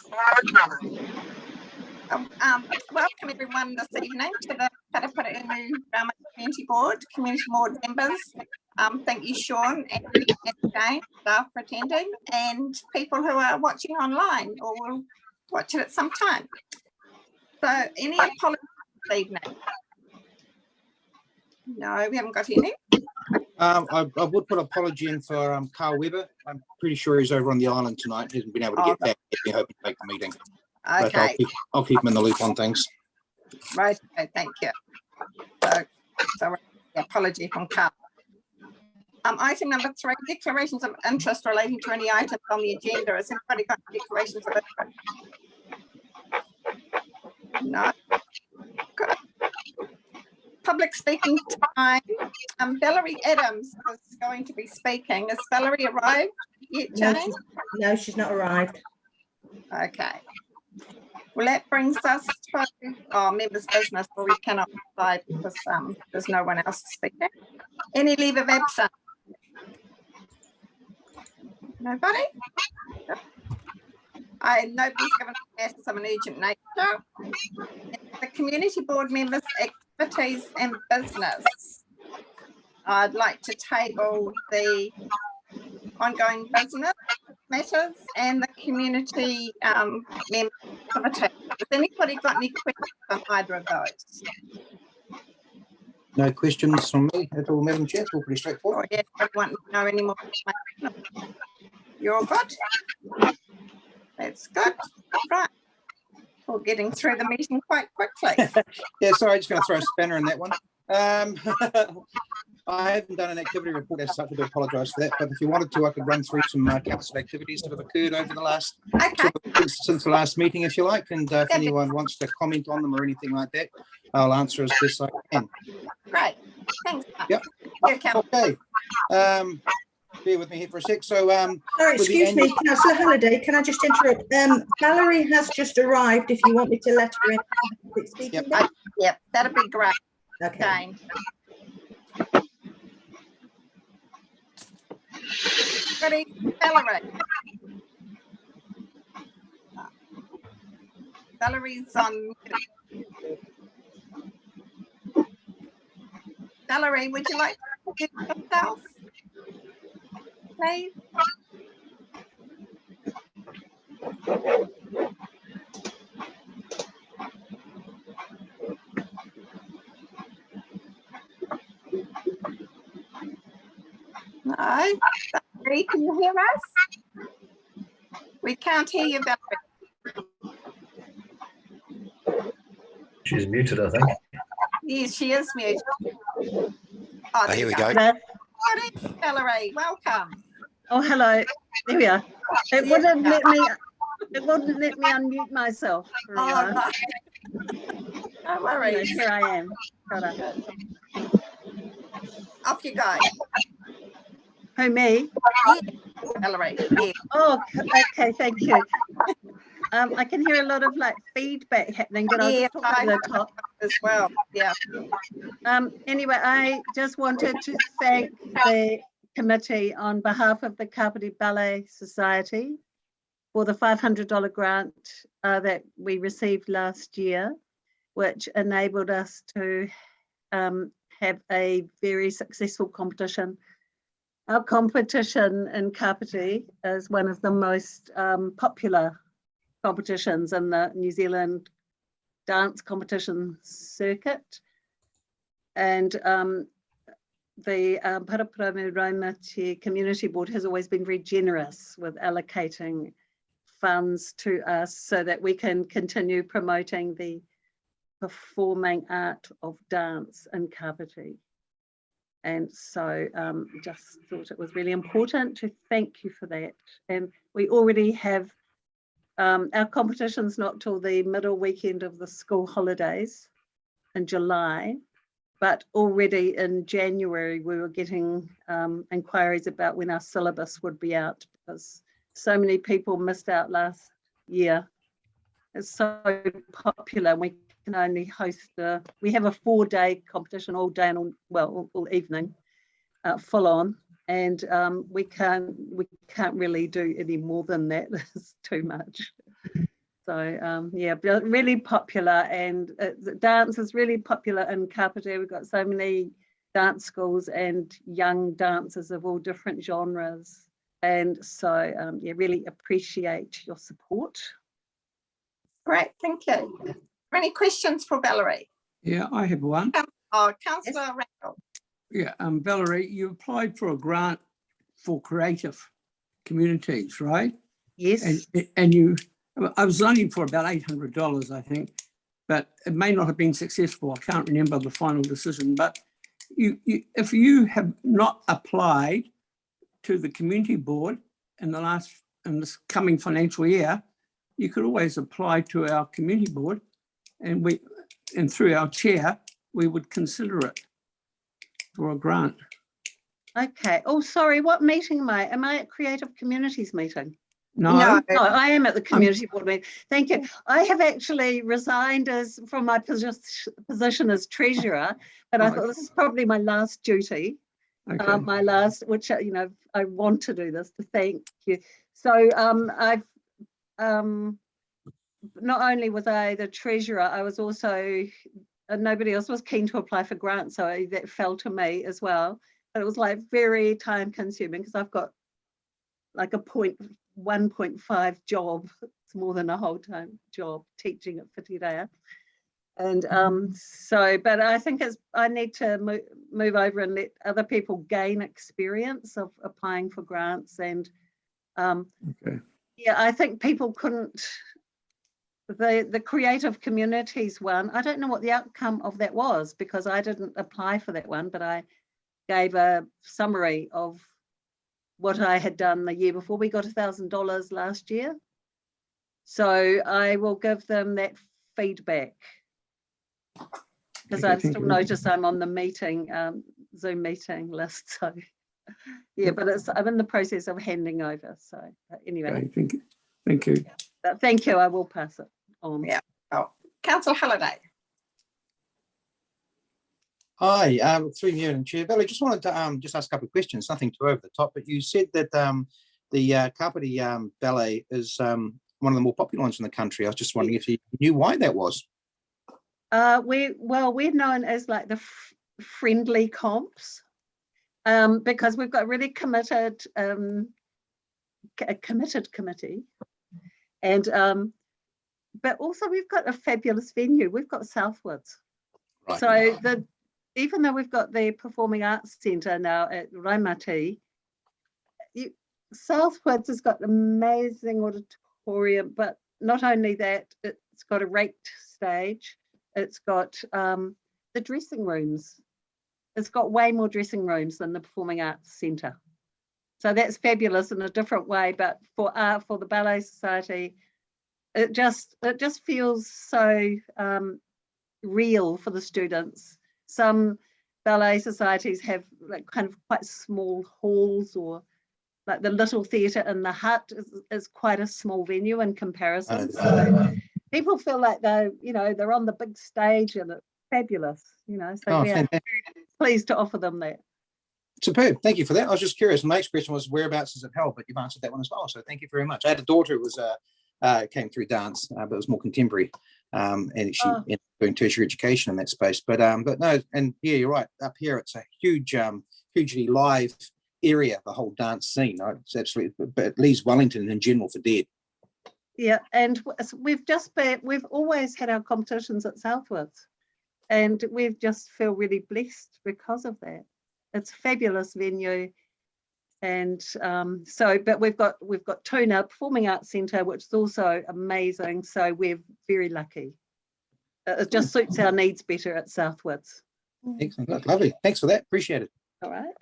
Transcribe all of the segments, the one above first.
Welcome everyone this evening to the Paraparaumu Raumati Community Board, Community Board members. Thank you, Sean and Jane, staff for attending, and people who are watching online or will watch it at some time. So, any apologies this evening? No, we haven't got any. I would put an apology in for Carl Webber. I'm pretty sure he's over on the island tonight. He hasn't been able to get back. He's hoping to make the meeting. Okay. But I'll keep him in the loop on things. Right. Okay, thank you. So apology from Carl. Item number 3, declarations of interest relating to any items on the agenda. Has anybody got declarations of interest? No. Good. Public speaking time. Valerie Adams is going to be speaking. Has Valerie arrived yet, Jane? No, she's not arrived. Okay. Well, that brings us to members' business, where we cannot decide because there's no one else speaking. Any leave of absence? Nobody? Nobody's given us of an urgent nature. The community board members' activities and business. I'd like to table the ongoing business matters and the community member activities. Has anybody got any questions on either of those? No questions from me at all, Madam Chair. It's all pretty straightforward. Yeah, I don't want to know any more information. You're all good? That's good. Right. We're getting through the meeting quite quickly. Yeah, sorry, just going to throw a spanner in that one. I haven't done an activity report as such. I do apologise for that. But if you wanted to, I could run through some council activities that have occurred over the last since the last meeting, if you like. And if anyone wants to comment on them or anything like that, I'll answer as best I can. Great. Thanks. Yep. Okay. Bear with me here for a sec. So, sorry, excuse me, Councillor Halliday, can I just interrupt? Valerie has just arrived. If you want me to let her in. Yep, that'd be great. Okay. Ready, Valerie. Valerie's on. Valerie, would you like to introduce yourself, please? No, Valerie, can you hear us? We can't hear you, Valerie. She's muted, I think. Yes, she is muted. Oh, here we go. Good evening, Valerie. Welcome. Oh, hello. There we are. It wouldn't let me. It wouldn't let me unmute myself. Oh, no. No worries. Here I am. Off you go. Who, me? Yeah. Valerie. Yeah. Oh, okay. Thank you. I can hear a lot of feedback happening, but I'll just talk over the top as well. Yeah. Anyway, I just wanted to thank the committee on behalf of the Kapiti Ballet Society for the $500 grant that we received last year, which enabled us to have a very successful competition. Our competition in Kapiti is one of the most popular competitions in the New Zealand dance competition circuit, and the Paraparaumu Raumati Community Board has always been very generous with allocating funds to us so that we can continue promoting the performing art of dance in Kapiti. And so just thought it was really important to thank you for that. And we already have our competition's not till the middle weekend of the school holidays in July, but already in January we were getting inquiries about when our syllabus would be out, because so many people missed out last year. It's so popular. We can only host we have a 4-day competition, all day and all evening, full on. And we can't really do any more than that. It's too much. So yeah, but really popular, and dance is really popular in Kapiti. We've got so many dance schools and young dancers of all different genres. And so yeah, really appreciate your support. Great, thank you. Any questions for Valerie? Yeah, I have one. Oh, Councillor Randall. Yeah, Valerie, you applied for a grant for creative communities, right? Yes. And you, I was looking for about $800, I think, but it may not have been successful. I can't remember the final decision, but if you have not applied to the community board in this coming financial year, you could always apply to our community board, and through our chair, we would consider it for a grant. Okay. Oh, sorry. What meeting am I? Am I at Creative Communities meeting? No. No, I am at the community board meeting. Thank you. I have actually resigned from my position as treasurer, but I thought this is probably my last duty. Okay. My last, which I want to do this, to thank you. So I've not only was I the treasurer, I was also nobody else was keen to apply for grants, so that fell to me as well. But it was like very time consuming because I've got like a 1.5 job. It's more than a whole-time job teaching at Whitireia. And so, but I think I need to move over and let other people gain experience of applying for grants. And Okay. yeah, I think people couldn't, the creative communities one, I don't know what the outcome of that was because I didn't apply for that one, but I gave a summary of what I had done the year before. We got $1,000 last year. So I will give them that feedback. Because I've still noticed I'm on the meeting, Zoom meeting list. So yeah, but I'm in the process of handing over. So anyway. Okay, thank you. But thank you. I will pass it on. Yeah. Oh, Councillor Halliday. Hi, through you and Chair. Valerie, just wanted to just ask a couple of questions, nothing too over the top, but you said that the Kapiti ballet is one of the more popular ones in the country. I was just wondering if you knew why that was. We're known as like the friendly comps because we've got really committed committee, and but also we've got a fabulous venue. We've got Southwards, right. So even though we've got the Performing Arts Centre now at Raumati, Southwards has got an amazing auditorium, but not only that, it's got a raked stage. It's got the dressing rooms. It's got way more dressing rooms than the Performing Arts Centre. So that's fabulous in a different way. But for the Ballet Society, it just feels so real for the students. Some ballet societies have like kind of quite small halls, or like the Little Theatre in the Hut is quite a small venue in comparison. So people feel like they're on the big stage and it's fabulous, so we are pleased to offer them that. Superb, thank you for that. I was just curious. My next question was whereabouts is it held, but you've answered that one as well, so thank you very much. I had a daughter who was came through dance, but it was more contemporary, and she ended up doing tertiary education in that space. But no, and yeah, you're right. Up here, it's a huge, hugely live area, the whole dance scene. Right? It's absolutely, but it leaves Wellington in general for dead. Yeah, and we've always had our competitions at Southwards, and we've just feel really blessed because of that. It's a fabulous venue, and but we've got Tuna Performing Arts Centre, which is also amazing. So we're very lucky. It just suits our needs better at Southwards. Excellent, lovely. Thanks for that. Appreciate it. All right.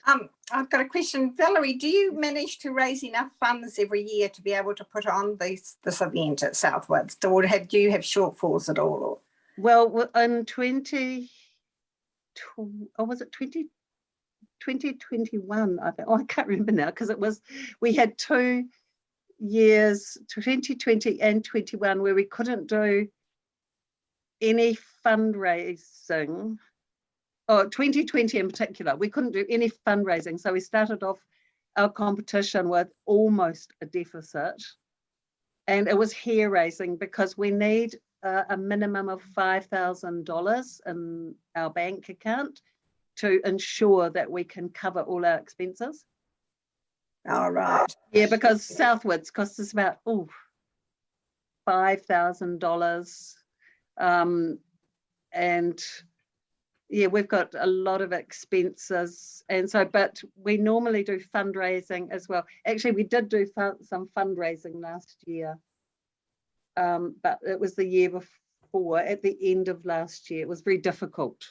I've got a question. Valerie, do you manage to raise enough funds every year to be able to put on this event at Southwards? Or do you have shortfalls at all? Or? Well, in 2021, I think. Oh, I can't remember now because we had 2 years, 2020 and 21, where we couldn't do any fundraising. 2020 in particular, we couldn't do any fundraising. So we started off our competition with almost a deficit. And it was hair raising because we need a minimum of $5,000 in our bank account to ensure that we can cover all our expenses. All right. Yeah, because Southwards costs us about $5,000. And yeah, we've got a lot of expenses. And so, but we normally do fundraising as well. Actually, we did do some fundraising last year. But it was the year before, at the end of last year. It was very difficult.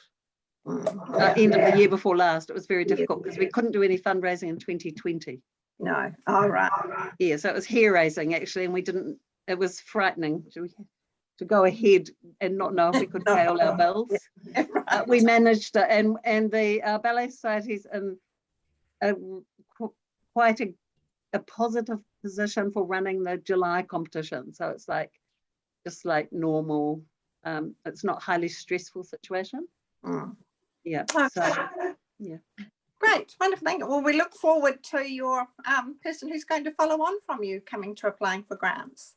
End of the year before last, it was very difficult because we couldn't do any fundraising in 2020. No. All right. Yeah, so it was hair raising actually, and we didn't, it was frightening to go ahead and not know if we could pay all our bills. Right. We managed it, and the Ballet Society's in quite a positive position for running the July competition. So it's like, just like normal. It's not highly stressful situation. Yeah, so yeah. Great, wonderful. Thank you. Well, we look forward to your person who's going to follow on from you coming to applying for grants.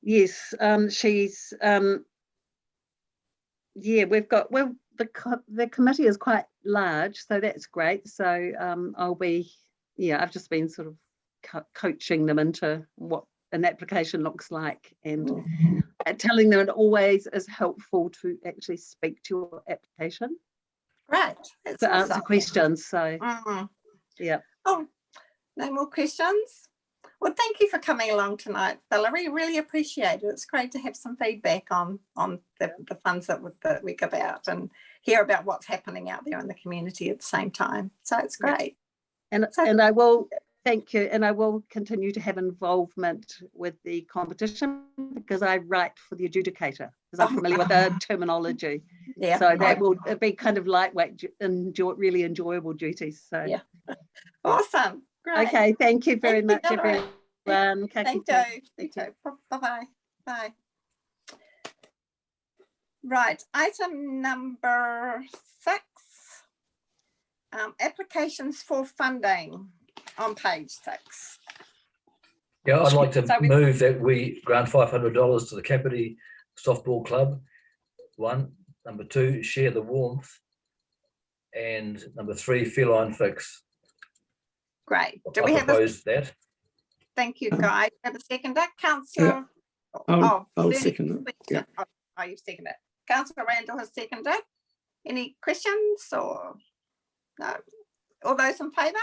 Yes, she's yeah, we've got, well, the committee is quite large, so that's great. So I'll be, yeah, I've just been sort of coaching them into what an application looks like, and telling them it always is helpful to actually speak to your application. Right. To answer questions. So yeah. Oh, no more questions? Well, thank you for coming along tonight, Valerie. Really appreciate it. It's great to have some feedback on the funds that we give out and hear about what's happening out there in the community at the same time. So it's great. And I will thank you, and I will continue to have involvement with the competition because I write for the adjudicator because I'm familiar with the terminology. Yeah. So that will be kind of lightweight, really enjoyable duties. So yeah. Awesome. Great. Okay. Thank you very much, everyone. Thank you. Bye-bye. Bye. Right. Item number 6. Applications for funding on page 6. Yeah, I'd like to move that we grant $500 to the Kapiti Softball Club. 1. Number 2, share the warmth. And number 3, feline fix. Great. Do we have that? Thank you, Guy. Have a seconder, Councillor. Yeah. I'll second it. Yeah. Oh, you've seconded it. Councillor Randall has seconded. Any questions or no? All those in favour?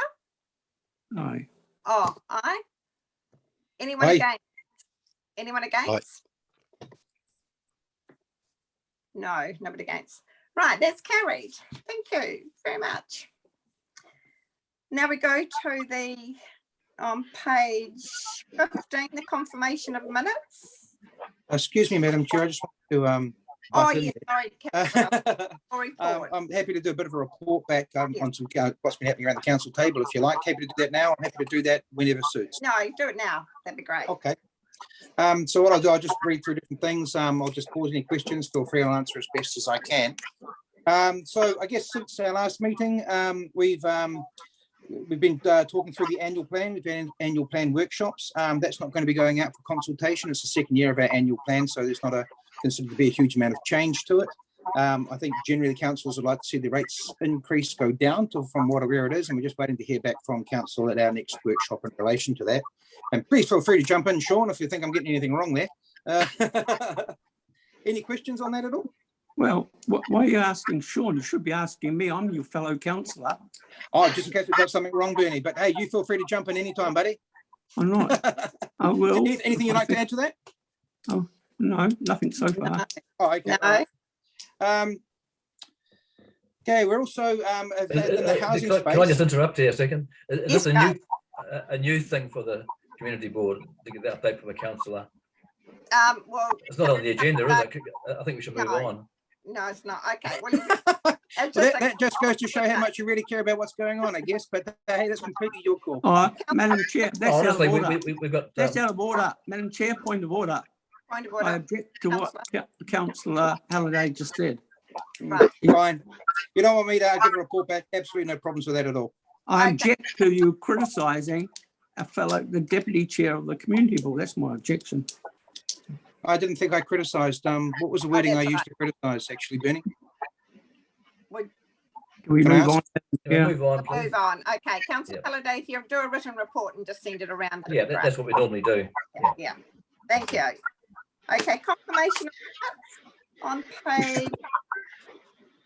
Aye. Oh, aye. Anyone against? Anyone against? Aye. No, nobody against. Right, that's carried. Thank you very much. Now we go to the on page 15, the confirmation of minutes. Excuse me, Madam Chair, I just want to sorry. I'm happy to do a bit of a report back on some what's been happening around the council table, if you like. Happy to do that now. I'm happy to do that whenever suits. No, do it now. That'd be great. Okay. So what I'll do, I'll just read through different things. I'll just pause any questions. Feel free, I'll answer as best as I can. So I guess since our last meeting, we've been talking through the annual plan. We've been annual plan workshops. That's not going to be going out for consultation. It's the second year of our annual plan, so there's not considered to be a huge amount of change to it. I think generally the councillors would like to see the rates increase go down from where it is, and we're just waiting to hear back from council at our next workshop in relation to that. And please feel free to jump in, Sean, if you think I'm getting anything wrong there. Any questions on that at all? Well, why are you asking Sean? You should be asking me. I'm your fellow councillor. Oh, just in case we've got something wrong, Bernie. But hey, you feel free to jump in anytime, buddy. I'm not. I will. Anything you'd like to add to that? Oh, no, nothing so far. Oh, okay. No. Okay, we're also in the housing space. Can I just interrupt here a second? Is this a new thing for the community board to get the update from a councillor? Well, it's not on the agenda, is it? I think we should move on. No, it's not. Okay. Well, that just goes to show how much you really care about what's going on, I guess. But hey, that's completely your call. Oh, Madam Chair, that's honestly, out of order. We've got that's out of order. Madam Chair, point of order. Point of order. I object to what Councillor Halliday just said. Right. Fine. You don't want me to give a report back? Absolutely no problems with that at all. I object to you criticising the deputy chair of the community board. That's my objection. I didn't think I criticised. What was the wording I that's used to criticise, actually, Bernie? Can we Can I move on? Can we Yeah. move on, please? Move on. Okay, Councillor Yep. Halliday, if you do a written report and just send it around. that'd Yeah, be great. that's what we normally do. Yeah. Yeah, thank you. Okay, confirmation of minutes on page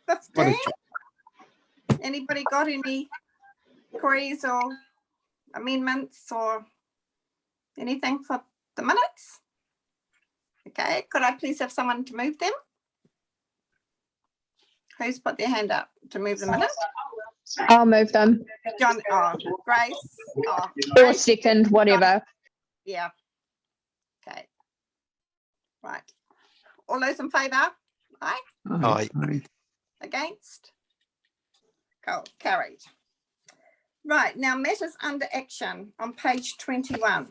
What 15. is- Anybody got any queries or amendments or anything for the minutes? Okay, could I please have someone to move them? Who's put their hand up to move the minutes? I'll move them. John, Grace, Or Grace, second, whatever. yeah. Okay. Right. All those in favour? Aye. Aye. Against? Cool, carried. Right, now matters under action on page 21.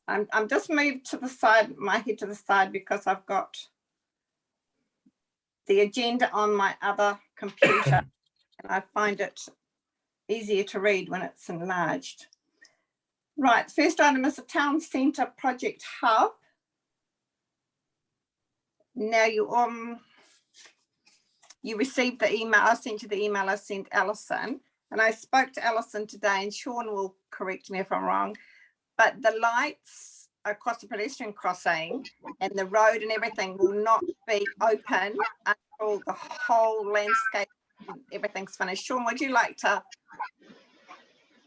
I'm just moved to the side, my head to the side, because I've got the agenda on my other computer and I find it easier to read when it's enlarged. Right, first item is the Town Centre Project Hub. Now you received the email, I sent you the email I sent Alison, and I spoke to Alison today, and Sean will correct me if I'm wrong, but the lights across the pedestrian crossing and the road and everything will not be open until the whole landscape, everything's finished. Sean, would you like to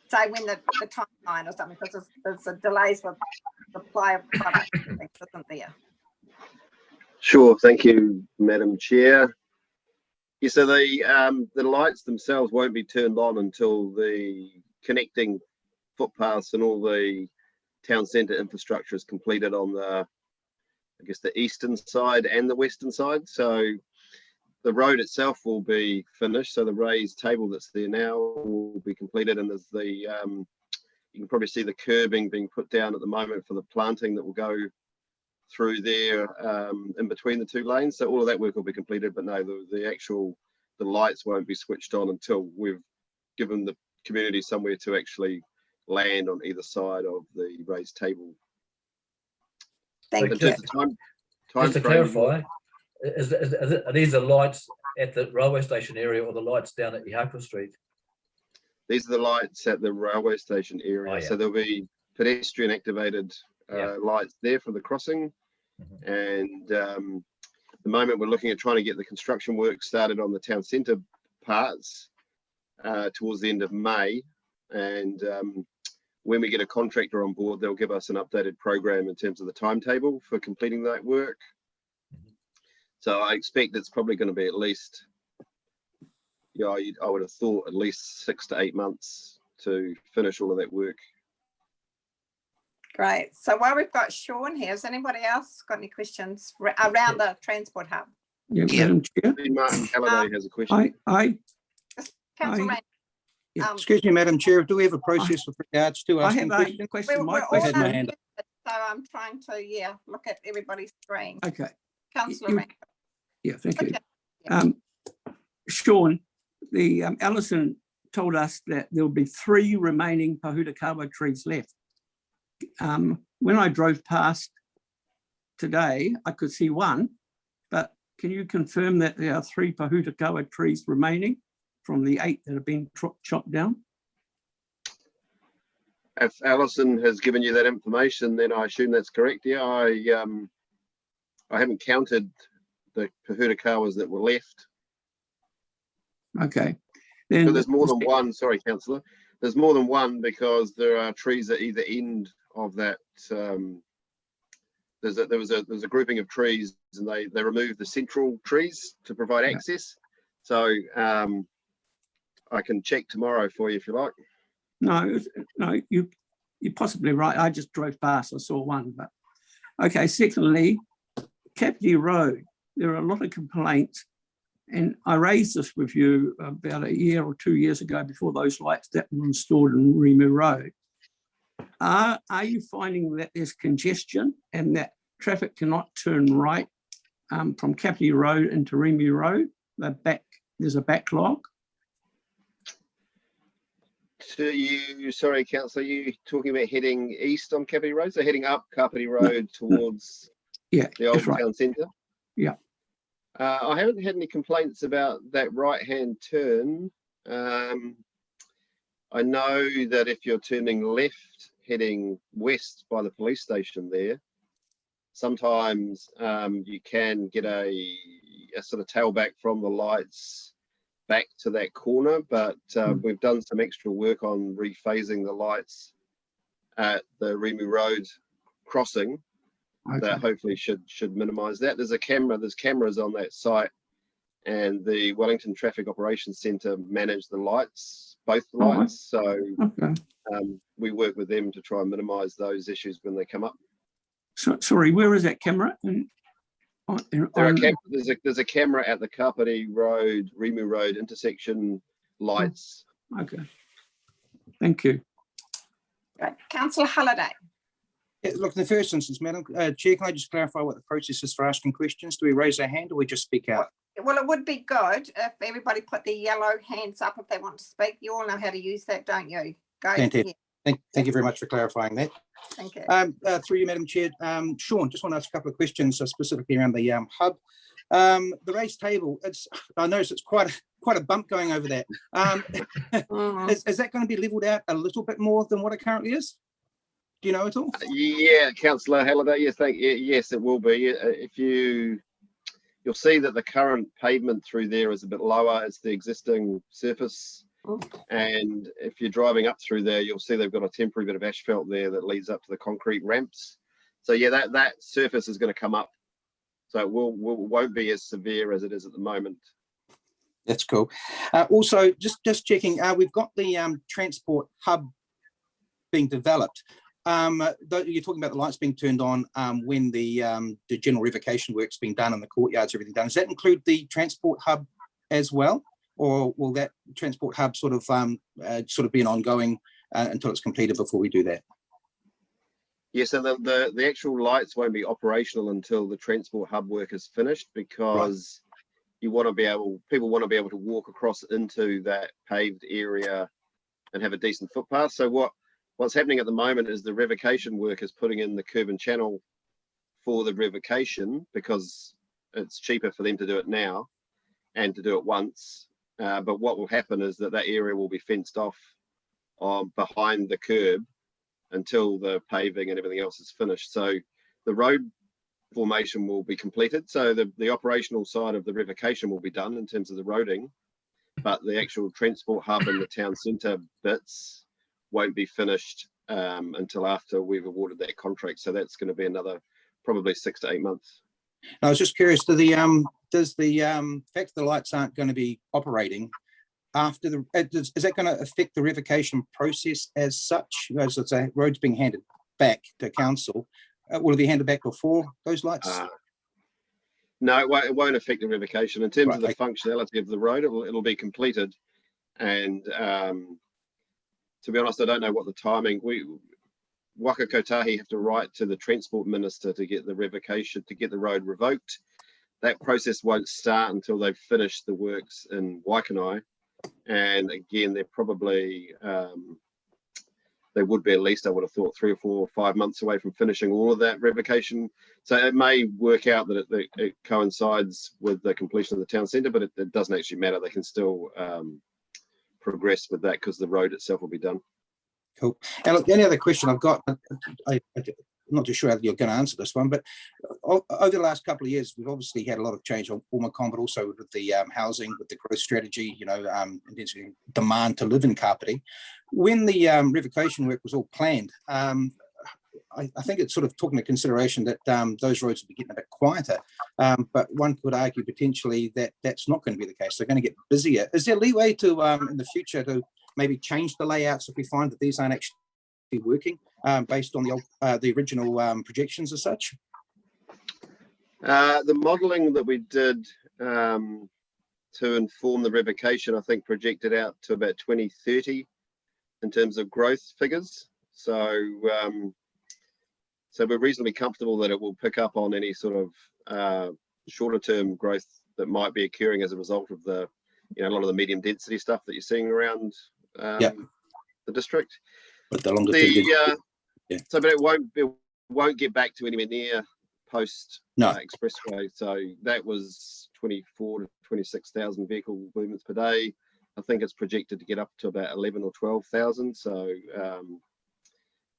say when the timeline or something, because there's a delays with supply of product, isn't there? Sure, thank you, Madam Chair. Yeah, so the lights themselves won't be turned on until the connecting footpaths and all the town centre infrastructure is completed on the, I guess, the eastern side and the western side. So the road itself will be finished. So the raised table that's there now will be completed, and there's the you can probably see the curbing being put down at the moment for the planting that will go through there in between the two lanes. So all of that work will be completed, but no, the lights won't be switched on until we've given the community somewhere to actually land on either side of the raised table. Thank you. Just to clarify, are these the lights at the railway station area or the lights down at Ihaka Street? These are the lights at the railway station area. Oh, yeah. So there'll be pedestrian activated lights there for the crossing. And at the moment we're looking at trying to get the construction work started on the town centre parts towards the end of May. And when we get a contractor on board, they'll give us an updated program in terms of the timetable for completing that work. So I expect it's probably going to be at least, I would have thought at least 6 to 8 months to finish all of that work. Great. So while we've got Sean here, has anybody else got any questions around the transport hub? Yeah, Madam Chair. Martin Halliday has a question. Councillor Rain. Excuse me, Madam Chair, do we have a process with regards to I asking have a questions? question. My We're all had my question. hand up. so I'm trying to, look at everybody's screen. Okay. Councillor Rain. Yeah, thank you. Okay. Sean, the Alison told us that there will be 3 remaining Pahutakawa trees left. When I drove past today, I could see 1, but can you confirm that there are 3 Pahutakawa trees remaining from the 8 that have been chopped down? If Alison has given you that information, then I assume that's correct. Yeah, I haven't counted the Pahutakawas that were left. Okay. Then So there's more than 1, sorry, councillor. There's more than 1 because there are trees at either end of that. There's a grouping of trees, and they removed the central trees to provide access. So I can check tomorrow for you if you like. No, you're possibly right. I just drove past, I saw 1, but okay. Secondly, Kapiti Road, there are a lot of complaints, and I raised this with you about a year or 2 years ago before those lights that were installed on Rimu Road. Are you finding that there's congestion and that traffic cannot turn right from Kapiti Road into Rimu Road? There's a backlog. to you, sorry, Councillor, you talking about heading east on Kapiti Road? So heading up Kapiti Road towards Yeah, the old that's right. town centre? Yeah. I haven't had any complaints about that right-hand turn. I know that if you're turning left, heading west by the police station there, sometimes you can get a sort of tailback from the lights back to that corner, but we've done some extra work on rephasing the lights at the Remu Road crossing. Okay. That hopefully should minimise that. There's cameras on that site, and the Wellington Traffic Operations Centre manage the lights, both the lights. So Okay. we work with them to try and minimise those issues when they come up. So, sorry, where is that camera? There's a camera at the Kapiti Road, Remu Road intersection lights. Okay. Thank you. Right. Councillor Halliday. Yeah, look, in the first instance, Madam Chair, can I just clarify what the process is for asking questions? Do we raise our hand or we just speak out? Well, it would be good if everybody put their yellow hands up if they want to speak. You all know how to use that, don't you? Go. Fantastic. Yeah. Thank you very much for clarifying that. Thank you. Through you, Madam Chair, Sean, just want to ask a couple of questions specifically around the hub. The race table, I noticed it's quite a bump going over that. Is that going to be levelled out a little bit more than what it currently is? Do you know at all? Yeah, Councillor Halliday, yes, it will be. You'll see that the current pavement through there is a bit lower. It's the existing surface. And if you're driving up through there, you'll see they've got a temporary bit of asphalt there that leads up to the concrete ramps. So yeah, that surface is going to come up. So it won't be as severe as it is at the moment. That's cool. Also, just checking, we've got the transport hub being developed. You're talking about the lights being turned on when the general revocation work's being done and the courtyards, everything done. Does that include the transport hub as well, or will that transport hub sort of be an ongoing until it's completed before we do that? Yeah, so the actual lights won't be operational until the transport hub work is finished, because people want to be able to walk across into that paved area and have a decent footpath. So what's happening at the moment is the revocation work is putting in the curb and channel for the revocation, because it's cheaper for them to do it now and to do it once. But what will happen is that area will be fenced off behind the curb until the paving and everything else is finished. So the road formation will be completed. So the operational side of the revocation will be done in terms of the roading, but the actual transport hub and the town centre bits won't be finished until after we've awarded that contract. So that's going to be another probably 6 to 8 months. I was just curious, does the fact the lights aren't going to be operating after is that going to affect the revocation process as such? As it's a road's being handed back to council, will it be handed back before those lights? No, it won't affect the revocation. In terms of the functionality of the road, it'll be completed. And to be honest, I don't know what the timing. Waka Kotahi have to write to the Transport Minister to get the revocation, to get the road revoked. That process won't start until they've finished the works in Waikanai. And again, they're probably, they would be at least, I would have thought, 3 or 4 or 5 months away from finishing all of that revocation. So it may work out that it coincides with the completion of the town centre, but it doesn't actually matter. They can still progress with that because the road itself will be done. Cool. And look, the only other question I've got, I'm not too sure how you're going to answer this one, but over the last couple of years, we've obviously had a lot of change on Mccain, but also with the housing, with the growth strategy, demand to live in Kapiti. When the revocation work was all planned, I think it's sort of took into consideration that those roads will be getting a bit quieter, but one could argue potentially that that's not going to be the case. They're going to get busier. Is there leeway to, in the future, to maybe change the layouts if we find that these aren't actually working based on the original projections as such? The modelling that we did to inform the revocation, I think, projected out to about 2030 in terms of growth figures. So we're reasonably comfortable that it will pick up on any sort of shorter term growth that might be occurring as a result of a lot of the medium density stuff that you're seeing around the district. But the longer term, yeah. So, but it won't get back to anywhere near post No. expressway. So that was 24 to 26,000 vehicle movements per day. I think it's projected to get up to about 11 or 12,000. So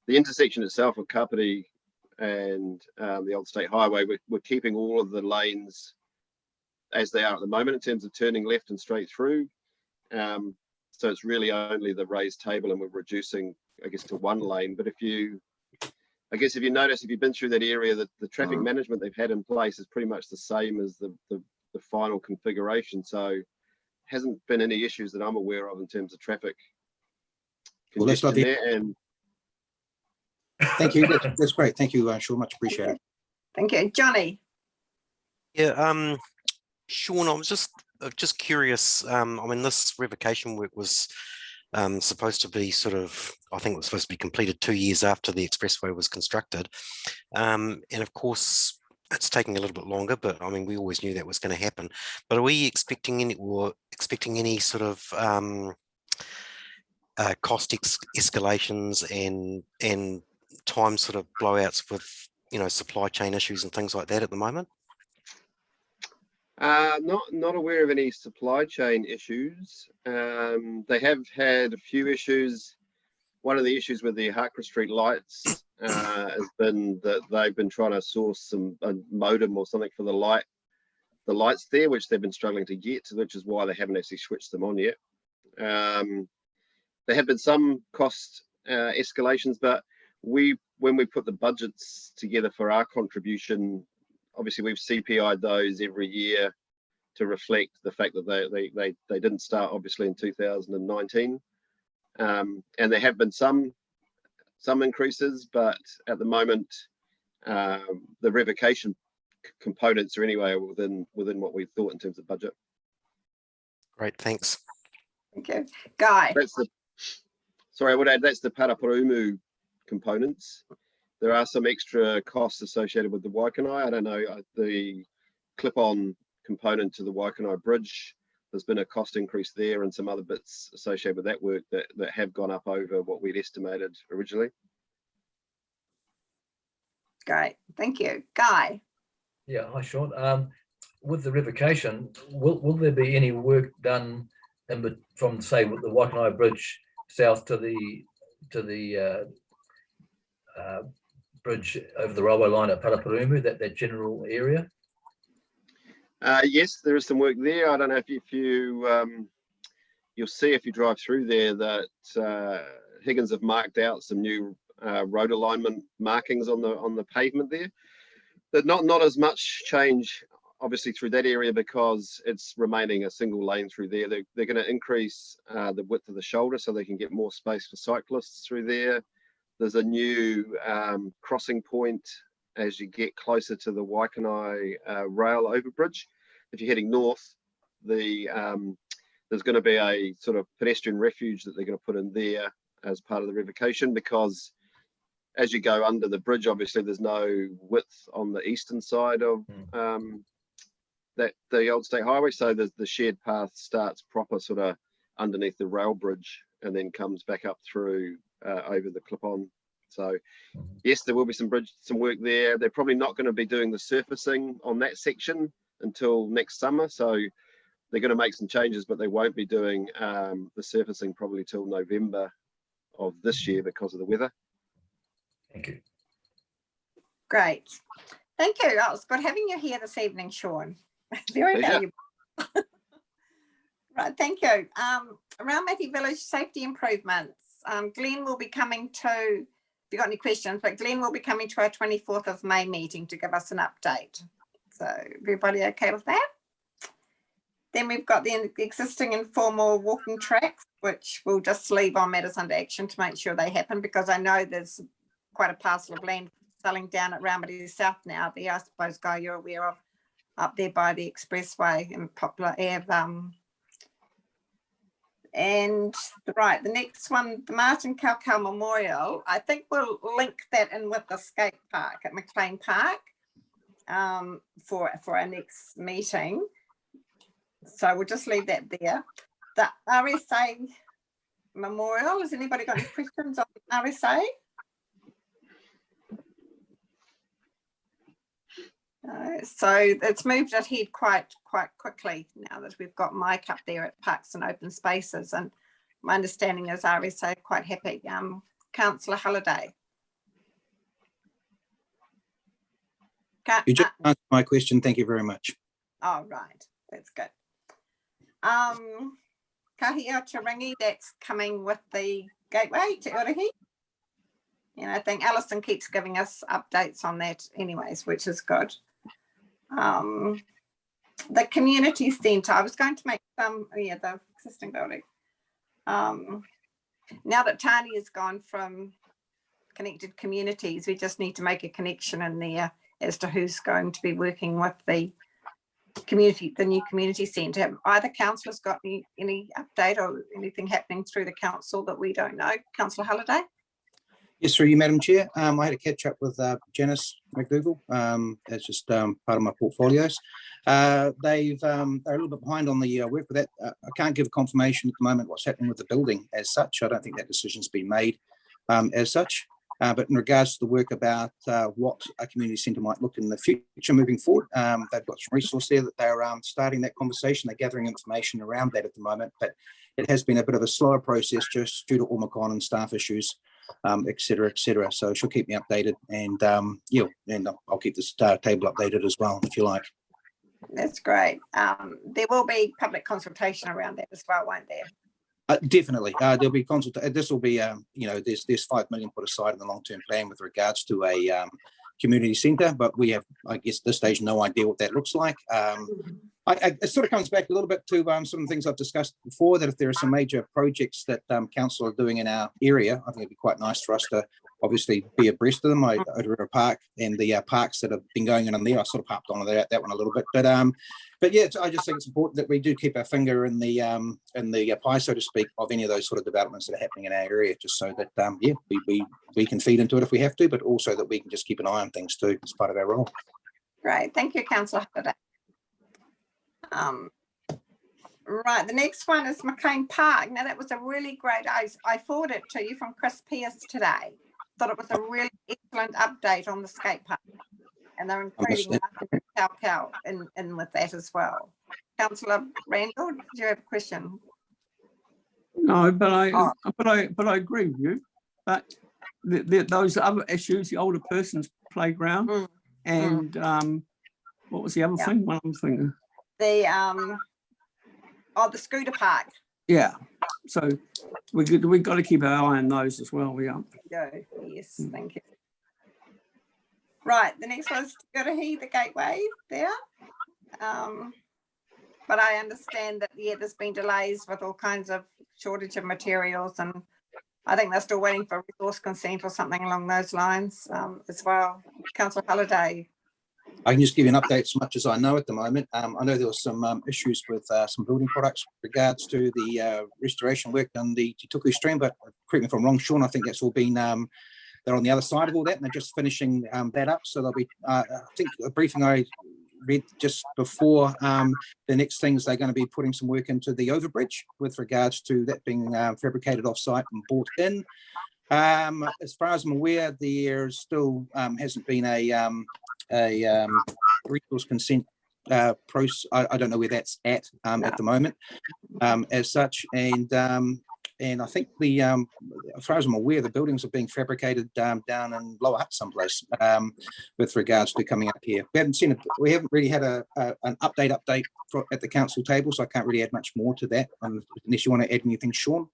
the intersection itself of Kapiti and the Old State Highway, we're keeping all of the lanes as they are at the moment in terms of turning left and straight through. So it's really only the raised table, and we're reducing, I guess, to one lane. But if you notice, if you've been through that area, that the traffic management they've had in place is pretty much the same as the final configuration. So hasn't been any issues that I'm aware of in terms of traffic. Well, that's lovely. And thank you. That's great. Thank you, Sean. Much appreciated. Thank you. Johnny. Yeah, Sean, I was just curious. I mean, this revocation work was supposed to be I think it was supposed to be completed 2 years after the expressway was constructed. And of course, it's taking a little bit longer, but I mean, we always knew that was going to happen. But are we expecting any sort of cost escalations and time sort of blowouts with, supply chain issues and things like that at the moment? Not aware of any supply chain issues. They have had a few issues. One of the issues with the Harker Street lights has been that they've been trying to source a modem or something for the lights there, which they've been struggling to get, which is why they haven't actually switched them on yet. There have been some cost escalations, but when we put the budgets together for our contribution, obviously we've CPI'd those every year to reflect the fact that they didn't start obviously in 2019, and there have been some increases, but at the moment the revocation components are anyway within what we thought in terms of budget. Great, thanks. Okay, Guy. Sorry, I would add that's the Paraparaumu components. There are some extra costs associated with the Waikanai. I don't know, the clip-on component to the Waikanai Bridge, there's been a cost increase there, and some other bits associated with that work that have gone up over what we'd estimated originally. Great, thank you. Guy. Yeah, hi Sean. With the revocation, will there be any work done from, say, with the Waikanai Bridge south to the bridge over the railway line at Paraparaumu, that general area? Yes, there is some work there. I don't know if you'll see if you drive through there that Higgins have marked out some new road alignment markings on the pavement there. But not as much change obviously through that area because it's remaining a single lane through there. They're going to increase the width of the shoulder so they can get more space for cyclists through there. There's a new crossing point as you get closer to the Waikanai rail overbridge. If you're heading north, there's going to be a sort of pedestrian refuge that they're going to put in there as part of the revocation, because as you go under the bridge, obviously there's no width on the eastern side of the Old State Highway. So the shared path starts proper sort of underneath the rail bridge and then comes back up through over the clip-on. So yes, there will be some work there. They're probably not going to be doing the surfacing on that section until next summer. So they're going to make some changes, but they won't be doing the surfacing probably till November of this year because of the weather. Thank you. Great. Thank you. Oh, it's good having you here this evening, Sean. Very valuable. Right, thank you. Raumati Village safety improvements. Glenn will be coming to, if you got any questions, but Glenn will be coming to our 24th of May meeting to give us an update. So everybody okay with that? Then we've got the existing informal walking tracks, which we'll just leave on matters under action to make sure they happen, because I know there's quite a parcel of land selling down at Raumati South now. I suppose, Guy, you're aware of, up there by the expressway in Poplar Ave. And right, the next one, the Martin Kaukau Memorial, I think we'll link that in with the skate park at Mccain Park for our next meeting. So we'll just leave that there. The RSA Memorial. Has anybody got any questions on RSA? So it's moved ahead quite quickly now that we've got Mike up there at Parks and Open Spaces, and my understanding is RSA are quite happy. Councillor Halliday. You just answered my question. Thank you very much. Oh, right. That's good. Kahia Tarangi, that's coming with the gateway to Urahi. And I think Alison keeps giving us updates on that anyways, which is good. The community centre, I was going to make some, the existing building. Now that Tani has gone from connected communities, we just need to make a connection in there as to who's going to be working with the community, the new community centre. Have either councillors got any update or anything happening through the council that we don't know? Councillor Halliday? Yes, through you, Madam Chair. I had a catch up with Janice McDougall. That's just part of my portfolios. They're a little bit behind on the work with that. I can't give confirmation at the moment what's happening with the building as such. I don't think that decision's been made as such. But in regards to the work about what a community centre might look in the future moving forward, they've got some resource there that they're starting that conversation. They're gathering information around that at the moment, but it has been a bit of a slower process just due to Omicron and staff issues, et cetera, et cetera. So she'll keep me updated, and and I'll keep this table updated as well, if you like. That's great. There will be public consultation around that as well, won't there? Definitely, there'll be consultation. This will be, there's 5 million put aside in the long-term plan with regards to a community centre, but we have, I guess, at this stage, no idea what that looks like. It sort of comes back a little bit to some of the things I've discussed before, that if there are some major projects that council are doing in our area, I think it'd be quite nice for us to obviously be abreast of them. Hydrology Park and the parks that have been going on there, I sort of harped on that one a little bit, but yeah, I just think it's important that we do keep our finger in the pie, so to speak, of any of those sort of developments that are happening in our area, just so that we can feed into it if we have to, but also that we can just keep an eye on things too as part of our role. Great, thank you, Councillor Halliday. Right, the next one is Mccain Park. Now that was a really great, I forwarded it to you from Chris Pierce today. Thought it was a really excellent update on the skate park, and they're including Cow in with that as well. Councillor Randall, did you have a question? No, but I agree with you. But those other issues, the older person's playground, and what was the other thing? One other thing. The scooter park. Yeah, so we got to keep our eye on those as well. Yes, thank you. Right, the next one's the gateway there. But I understand that there's been delays with all kinds of shortage of materials, and I think they're still waiting for resource consent or something along those lines as well. Councillor Halliday. I can just give you an update as much as I know at the moment. I know there was some issues with some building products with regards to the restoration work on the Tuku stream, but correct me if I'm wrong, Sean, I think that's all been, they're on the other side of all that, and they're just finishing that up. So there'll be, I think a briefing I read just before the next things, they're going to be putting some work into the overbridge with regards to that being fabricated offsite and brought in. As far as I'm aware, there still hasn't been a resource consent process. I don't know where that's at the moment as such, and I think as far as I'm aware, the buildings are being fabricated down in Lower Hutt someplace with regards to coming up here. We haven't really had an update at the council table, so I can't really add much more to that unless you want to add anything, Sean.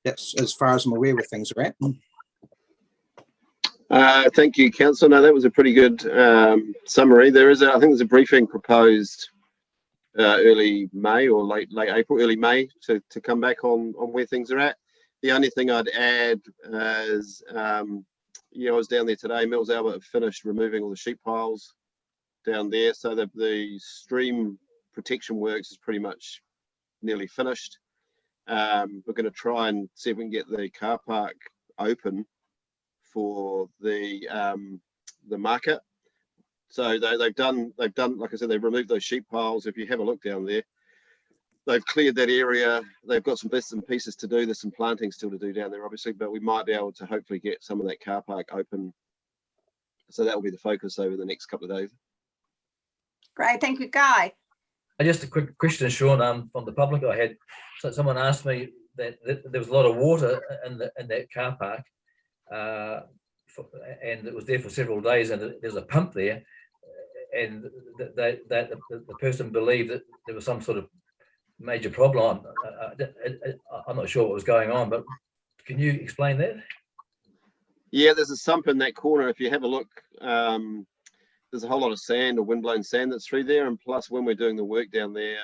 That's as far as I'm aware where things are at. Thank you, Councillor. No, that was a pretty good summary. I think there's a briefing proposed early May or late April, early May to come back on where things are at. The only thing I'd add is, I was down there today. Mills Albert have finished removing all the sheep piles down there, so that the stream protection works is pretty much nearly finished. We're going to try and see if we can get the car park open for the market. So they've done, like I said, they've removed those sheep piles. If you have a look down there, they've cleared that area. They've got some bits and pieces to do. There's some planting still to do down there, obviously, but we might be able to hopefully get some of that car park open. So that will be the focus over the next couple of days. Great, thank you, Guy. Just a quick question, Sean, from the public I had. So someone asked me that there was a lot of water in that car park, and it was there for several days, and there's a pump there, and the person believed that there was some sort of major problem. I'm not sure what was going on, but can you explain that? Yeah, there's a sump in that corner. If you have a look, there's a whole lot of sand or windblown sand that's through there, and plus when we're doing the work down there,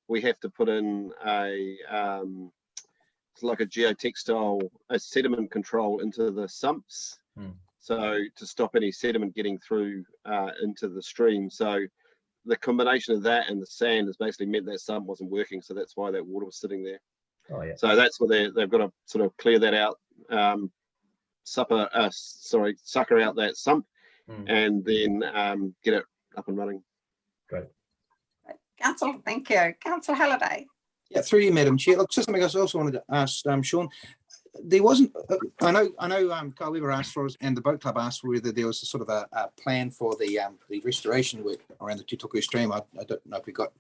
we have to put in it's like a geotextile, a sediment control into the sumps, so to stop any sediment getting through into the stream. So the combination of that and the sand has basically meant that sump wasn't working, so that's why that water was sitting there. Oh yeah. So that's what they've got to sort of clear that out, sucker out that sump, and then get it up and running. Great. Council, thank you. Councillor Halliday. Yeah, through you, Madam Chair. Look, just something else I also wanted to ask Sean. There wasn't, I know Carl Weaver asked for us, and the boat club asked for whether there was a sort of a plan for the restoration work around the Tutuku stream. I don't know if we got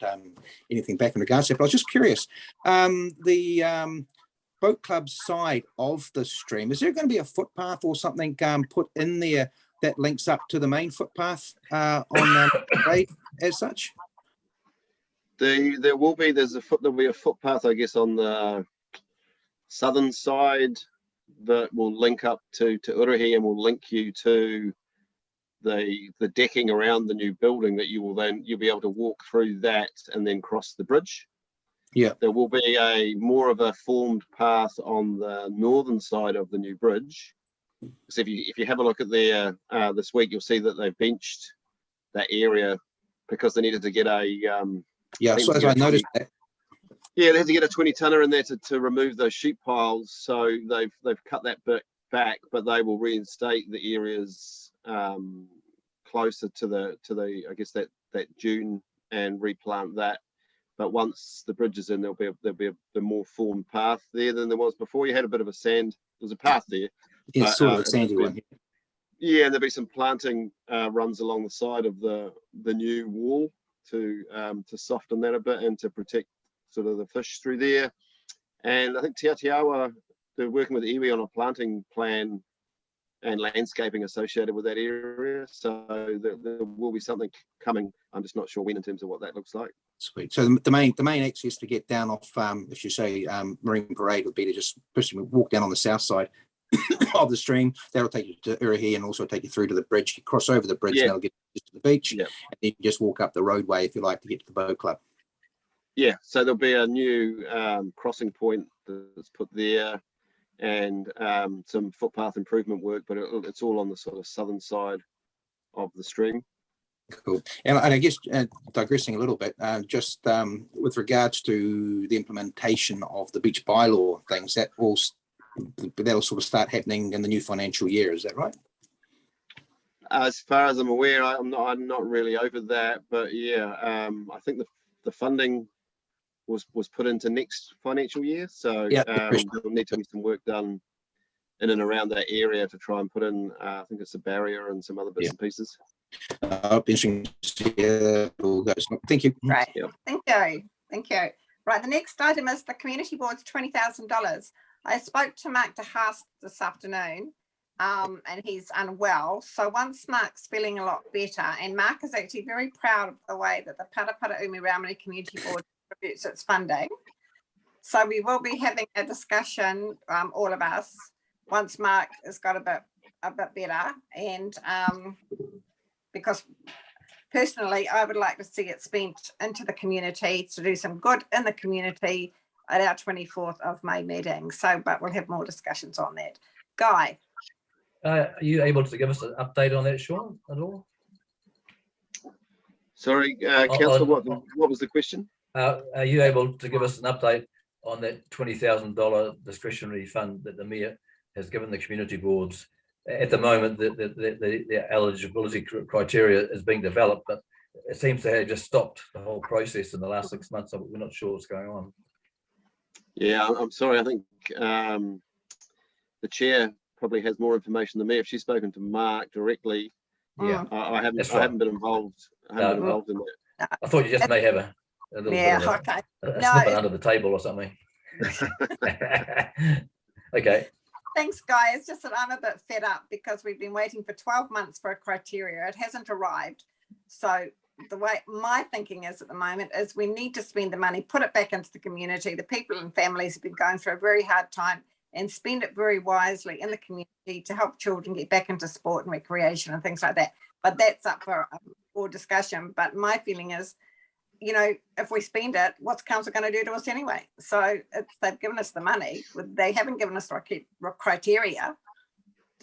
anything back in regards to that, but I was just curious. The boat club side of the stream, is there going to be a footpath or something put in there that links up to the main footpath on the parade as such? There'll be a footpath, I guess, on the southern side that will link up to Urahi and will link you to the decking around the new building that you'll be able to walk through that and then cross the bridge. Yeah. There will be more of a formed path on the northern side of the new bridge. So if you have a look at there this week, you'll see that they've benched that area because they needed to get a yeah, so as I noticed that. Yeah, they had to get a 20-tonner in there to remove those sheep piles. So they've cut that bit back, but they will reinstate the areas closer to the I guess that dune and replant that. But once the bridge is in, there'll be a more formed path there than there was before. You had a bit of a sand. There's a path there. It's sort of a sandy one. Yeah, and there'll be some planting runs along the side of the new wall to soften that a bit and to protect sort of the fish through there. And I think Te Atiawa, they're working with iwi on a planting plan and landscaping associated with that area. So there will be something coming. I'm just not sure when in terms of what that looks like. Sweet. So the main access to get down off, if you say Marine Parade, would be to just walk down on the south side of the stream. That'll take you to Urahi and also take you through to the bridge. You cross over the bridge, and that'll get you to the beach. Yeah. And then you just walk up the roadway, if you like, to get to the boat club. Yeah, so there'll be a new crossing point that's put there and some footpath improvement work, but it's all on the sort of southern side of the stream. Cool. And I guess digressing a little bit, just with regards to the implementation of the beach bylaw things, that'll sort of start happening in the new financial year. Is that right? As far as I'm aware, I'm not really over that, but yeah, I think the funding was put into next financial year, so yeah, there'll need to be some work done in and around that area to try and put in. I think it's a barrier and some other bits and pieces. Interesting to see that all goes. Thank you. Right. Yeah. Thank you. Right. The next item is the community board's $20,000. I spoke to Mark DeHaas this afternoon, and he's unwell. So once Mark's feeling a lot better, and Mark is actually very proud of the way that the Paraparaumu Raumati Community Board distributes its funding. So we will be having a discussion, all of us, once Mark has got a bit better, and because personally I would like to see it spent into the community to do some good in the community at our 24th of May meeting. So, but we'll have more discussions on that. Guy. Are you able to give us an update on that, Sean, at all? Sorry, Councillor, what was the question? Are you able to give us an update on that $20,000 discretionary fund that the Mayor has given the community boards? At the moment, the eligibility criteria is being developed, but it seems to have just stopped the whole process in the last 6 months. So we're not sure what's going on. Yeah, I'm sorry. I think the chair probably has more information than me. If she's spoken to Mark directly, Yeah, I haven't. That's I haven't been involved. I haven't been involved in that. I thought you just may have a little bit of Okay. a No, snippet under the table or something. Okay. thanks, guys. It's just that I'm a bit fed up because we've been waiting for 12 months for a criteria. It hasn't arrived. So the way my thinking is at the moment is we need to spend the money, put it back into the community. The people and families have been going through a very hard time, and spend it very wisely in the community to help children get back into sport and recreation and things like that. But that's up for discussion. But my feeling is, you know, if we spend it, what's council going to do to us anyway? So they've given us the money, they haven't given us criteria.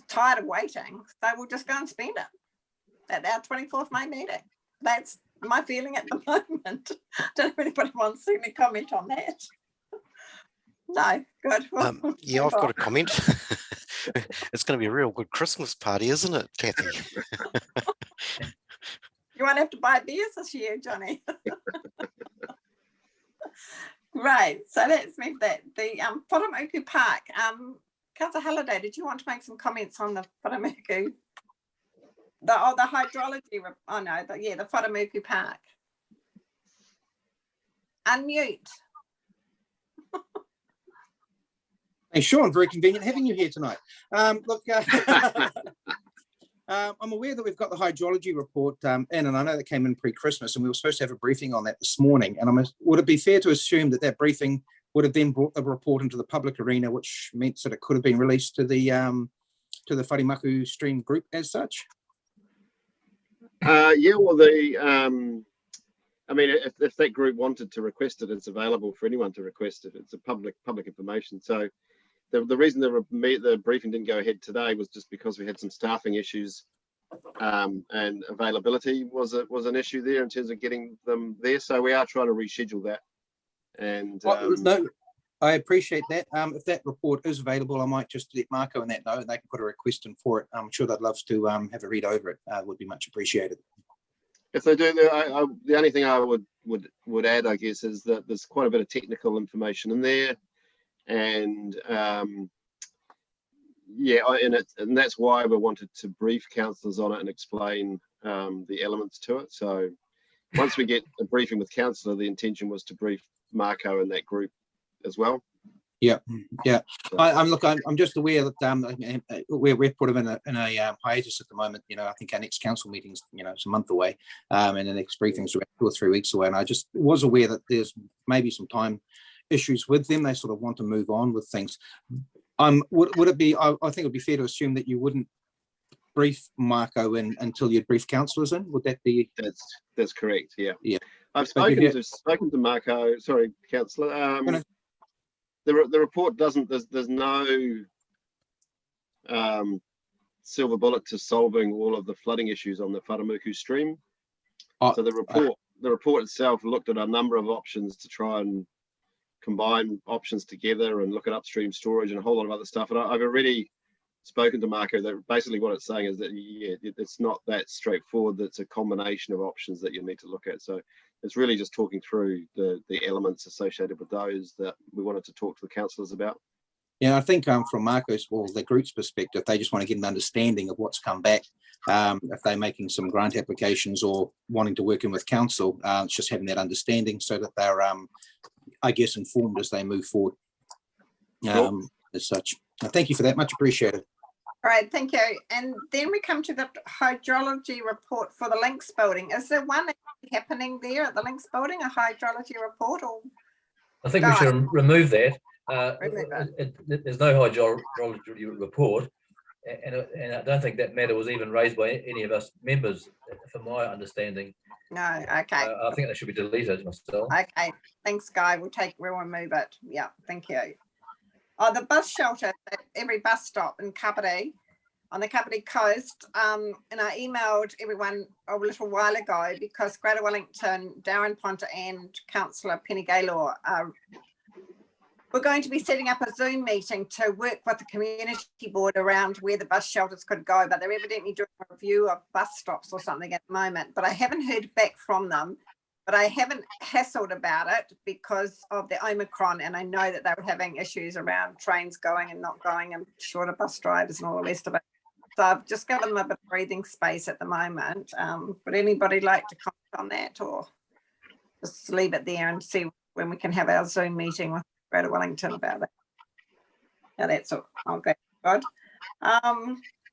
Tired of waiting, so we'll just go and spend it at our 24th May meeting. That's my feeling at the moment. Don't know if anybody wants to comment on that. No, good. Yeah, I've got a comment. It's going to be a real good Christmas party, isn't it, Kathy? You won't have to buy beers this year, Johnny. Right, so let's move that. The Paraparaumu Park. Councillor Halliday, did you want to make some comments on the Paraparaumu? The hydrology, the Paraparaumu Park. Unmute. Hey, Sean, very convenient having you here tonight. Look, I'm aware that we've got the hydrology report in, and I know that came in pre-Christmas, and we were supposed to have a briefing on that this morning. And would it be fair to assume that briefing would have then brought the report into the public arena, which means that it could have been released to the Wharimaku stream group as such? Yeah, well, I mean, if that group wanted to request it, it's available for anyone to request it. It's a public information. So the reason the briefing didn't go ahead today was just because we had some staffing issues, and availability was an issue there in terms of getting them there. So we are trying to reschedule that. And no, I appreciate that. If that report is available, I might just let Marco and that know, and they can put a request in for it. I'm sure they'd love to have a read over it. Would be much appreciated. If they do, the only thing I would add, I guess, is that there's quite a bit of technical information in there, and and that's why we wanted to brief councillors on it and explain the elements to it. So once we get a briefing with councillor, the intention was to brief Marco and that group as well. Yeah. I'm just aware that we've put them in a hiatus at the moment. You know, I think our next council meeting's it's a month away, and the next briefing's around 2 or 3 weeks away. And I just was aware that there's maybe some time issues with them. They sort of want to move on with things. Would it be? I think it'd be fair to assume that you wouldn't brief Marco until you'd brief councillors in. Would that be? That's correct. Yeah. Yeah. I've spoken to Marco. Sorry, councillor. The report doesn't. There's no silver bullet to solving all of the flooding issues on the Wharamuku stream. So the report itself looked at a number of options to try and combine options together and look at upstream storage and a whole lot of other stuff. And I've already spoken to Marco that basically what it's saying is that it's not that straightforward. That's a combination of options that you need to look at. So it's really just talking through the elements associated with those that we wanted to talk to the councillors about. Yeah, I think from Marco's or the group's perspective, they just want to get an understanding of what's come back. If they're making some grant applications or wanting to work in with council, it's just having that understanding so that they're, I guess, informed as they move forward. As such. Thank you for that. Much appreciated. All right, thank you. And then we come to the hydrology report for the Links building. Is there one happening there at the Links building, a hydrology report? Or I think we should remove that. There's no hydrology report, and I don't think that matter was even raised by any of us members, from my understanding. No, okay. I think that should be deleted myself. Okay, thanks, Guy. We'll remove it. Yeah, thank you. Oh, the bus shelter at every bus stop in Kapiti, on the Kapiti coast, and I emailed everyone a little while ago because Greater Wellington, Darren Ponta and Councillor Penny Gaylor are we're going to be setting up a Zoom meeting to work with the community board around where the bus shelters could go, but they're evidently doing a review of bus stops or something at the moment. But I haven't heard back from them, but I haven't hassled about it because of the Omicron, and I know that they were having issues around trains going and not going and shorter bus drivers and all the rest of it. So I've just given them a bit of breathing space at the moment. Would anybody like to comment on that, or just leave it there and see when we can have our Zoom meeting with Greater Wellington about it? Yeah, that's all. Okay, good.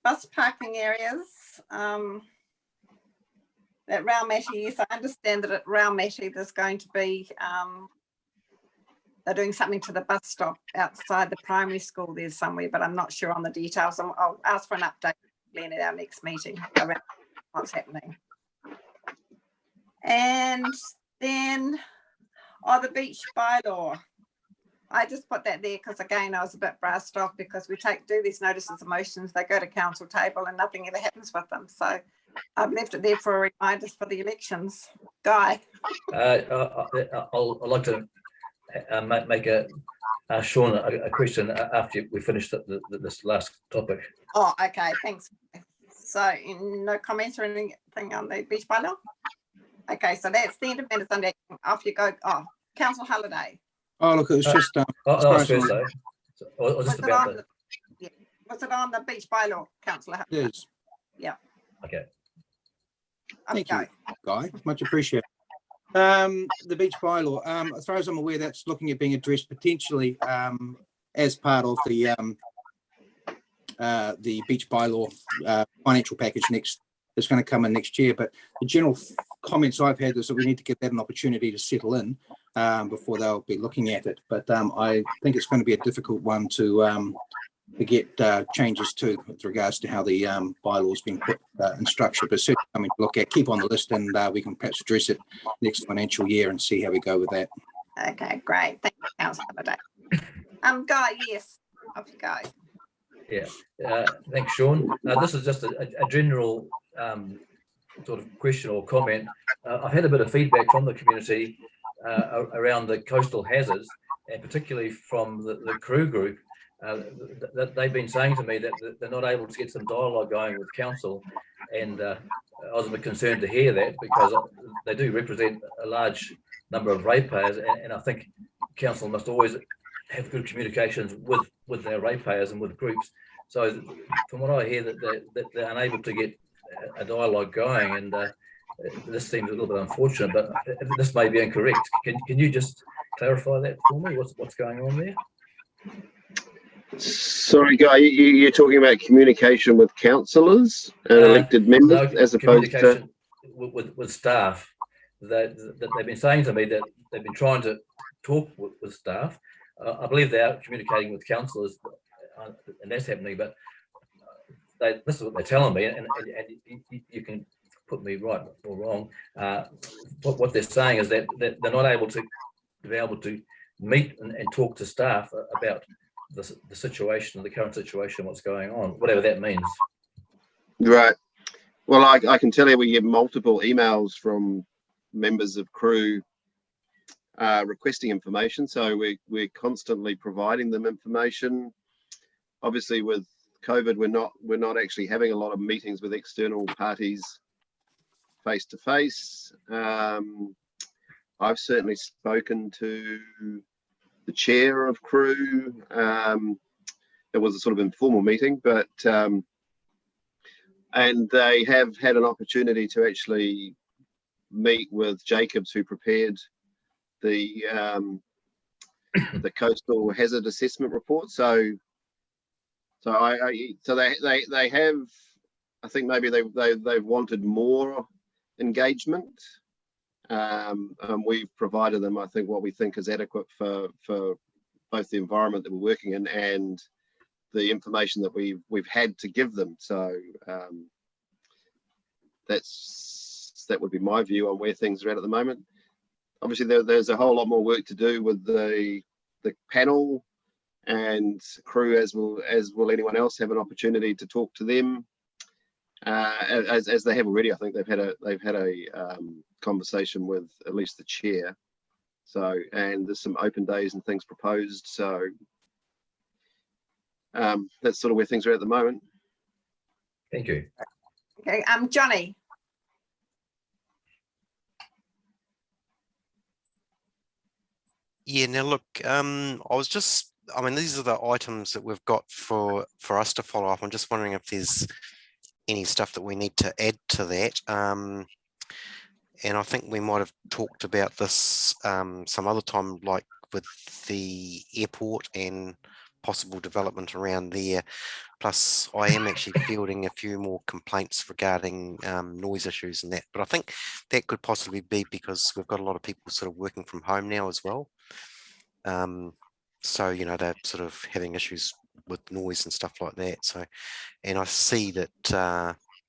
Bus parking areas. At Raumati, yes, I understand that at Raumati there's going to be, they're doing something to the bus stop outside the primary school there somewhere, but I'm not sure on the details. I'll ask for an update, Glenn, at our next meeting around what's happening. And then, the beach bylaw. I just put that there because, again, I was a bit brassed off because we do these notices of motions, they go to council table and nothing ever happens with them. So I've left it there for reminders for the elections. Guy? I'd like to make Sean a question after we finish this last topic. Oh, okay, thanks. So no comments or anything on the beach bylaw? Okay, so that's the end of minutes under off you go. Oh, Council Holiday. Oh, look, it was just. That was first, though. Or just about was it on the beach bylaw, Councillor? It is. Yeah. Okay. Thank you, Guy. Much appreciated. The beach bylaw, as far as I'm aware, that's looking at being addressed potentially as part of the beach bylaw financial package that's going to come in next year. But the general comments I've had is that we need to give that an opportunity to settle in before they'll be looking at it. But I think it's going to be a difficult one to get changes to with regards to how the bylaws been put in structure, but certainly something to look at, keep on the list, and we can perhaps address it next financial year and see how we go with that. Okay, great. Thank you, Councillor Holiday. Guy, yes, off you go. Yeah, thanks, Sean. This is just a general sort of question or comment. I've had a bit of feedback from the community around the coastal hazards, and particularly from the crew group. That they've been saying to me that they're not able to get some dialogue going with council, and I was a bit concerned to hear that because they do represent a large number of ratepayers, and I think council must always have good communications with their ratepayers and with groups. So from what I hear, that they're unable to get a dialogue going, and this seems a little bit unfortunate, but this may be incorrect. Can you just clarify that for me? What's going on there? Sorry, Guy, you're talking about communication with councillors and elected members, as opposed to with staff. That they've been saying to me that they've been trying to talk with staff. I believe they are communicating with councillors, and that's happening. But this is what they're telling me, and you can put me right or wrong. What they're saying is that they're not able to meet and talk to staff about the situation, the current situation, what's going on, whatever that means. Right. Well, I can tell you we get multiple emails from members of crew requesting information, so we're constantly providing them information. Obviously, with COVID, we're not actually having a lot of meetings with external parties face to face. I've certainly spoken to the chair of crew. It was a sort of informal meeting, but and they have had an opportunity to actually meet with Jacobs, who prepared the coastal hazard assessment report. So they have, I think maybe they've wanted more engagement. And we've provided them, I think, what we think is adequate for both the environment that we're working in and the information that we've had to give them. So that would be my view on where things are at the moment. Obviously, there's a whole lot more work to do with the panel and crew, as will anyone else have an opportunity to talk to them. As they have already, I think they've had a conversation with at least the chair. So, and there's some open days and things proposed. So that's sort of where things are at the moment. Thank you. Okay, Johnny. Yeah, now look, I mean, these are the items that we've got for us to follow up. I'm just wondering if there's any stuff that we need to add to that. And I think we might have talked about this some other time, like with the airport and possible development around there. Plus, I am actually fielding a few more complaints regarding noise issues and that. But I think that could possibly be because we've got a lot of people sort of working from home now as well. So, you know, they're sort of having issues with noise and stuff like that. So, and I see that